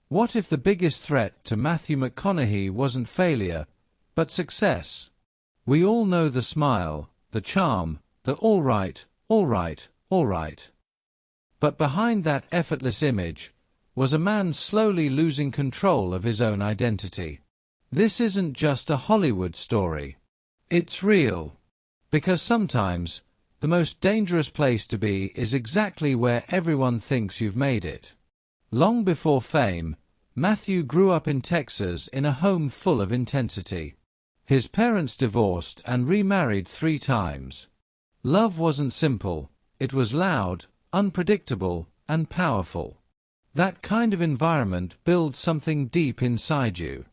What if the biggest threat to Matthew McConaughey wasn't failure, but success? We all know the smile, the charm, the all right, all right, all right. But behind that effortless image was a man slowly losing control of his own identity. This isn't just a Hollywood story. It's real. Because sometimes, the most dangerous place to be is exactly where everyone thinks you've made it. Long before fame, Matthew grew up in Texas in a home full of intensity. His parents divorced and remarried 3 times. Love wasn't simple, it was loud, unpredictable, and powerful. That kind of environment builds something deep inside you.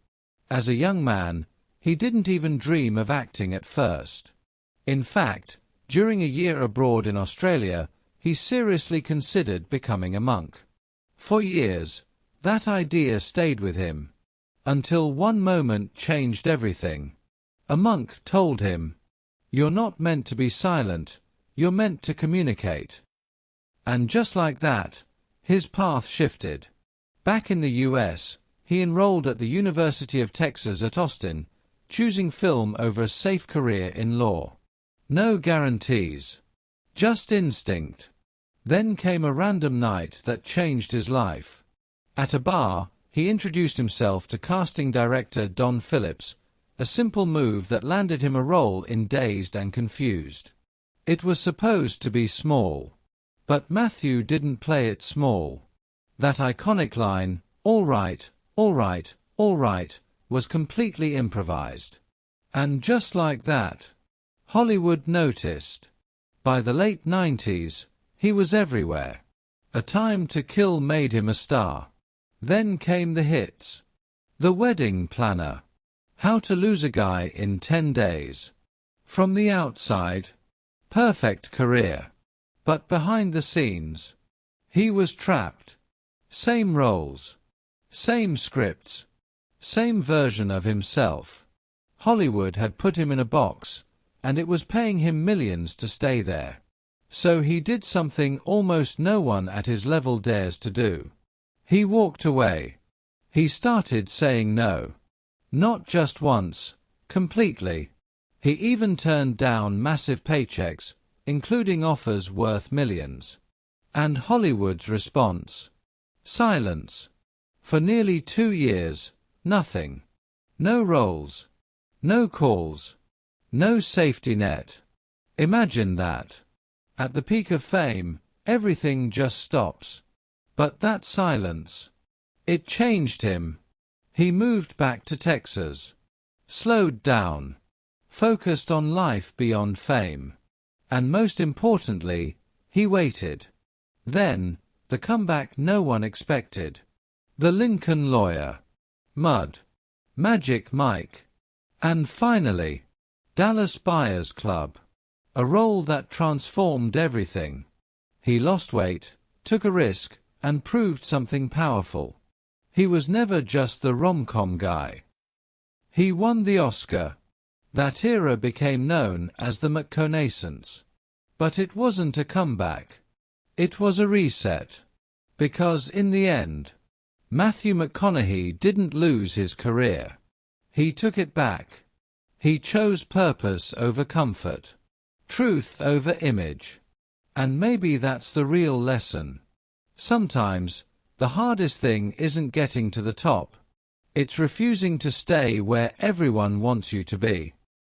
As a young man, he didn't even dream of acting at first. In fact, during a year abroad in Australia, he seriously considered becoming a monk. For years, that idea stayed with him. Until one moment changed everything. A monk told him, "You're not meant to be silent, you're meant to communicate." And just like that, his path shifted. Back in the US, he enrolled at the University of Texas at Austin, choosing film over a safe career in law. No guarantees. Just instinct. Then came a random night that changed his life. At a bar, he introduced himself to casting director Don Phillips, a simple move that landed him a role in Dazed and Confused. It was supposed to be small. But Matthew didn't play it small. That iconic line, "All right, all right, all right," was completely improvised. And just like that, Hollywood noticed. By the late 90s, he was everywhere. A Time to Kill made him a star. Then came the hits. The Wedding Planner. How to Lose a Guy in 10 Days. From the Outside. Perfect career. But behind the scenes, he was trapped. Same roles. Same scripts. Same version of himself. Hollywood had put him in a box, and it was paying him millions to stay there. So he did something almost no one at his level dares to do. He walked away. He started saying no. Not just once, completely. He even turned down massive paychecks, including offers worth millions. And Hollywood's response? Silence. For nearly 2 years, nothing. No roles. No calls. No safety net. Imagine that. At the peak of fame, everything just stops. But that silence, it changed him. He moved back to Texas. Slowed down. Focused on life beyond fame. And most importantly, he waited. Then, the comeback no one expected. The Lincoln Lawyer. Mud. Magic Mike. And finally, Dallas Buyers Club. A role that transformed everything. He lost weight, took a risk, and proved something powerful. He was never just the rom-com guy. He won the Oscar. That era became known as the McConaissance. But it wasn't a comeback. It was a reset. Because in the end, Matthew McConaughey didn't lose his career. He took it back. He chose purpose over comfort. Truth over image. And maybe that's the real lesson. Sometimes, the hardest thing isn't getting to the top. It's refusing to stay where everyone wants you to be.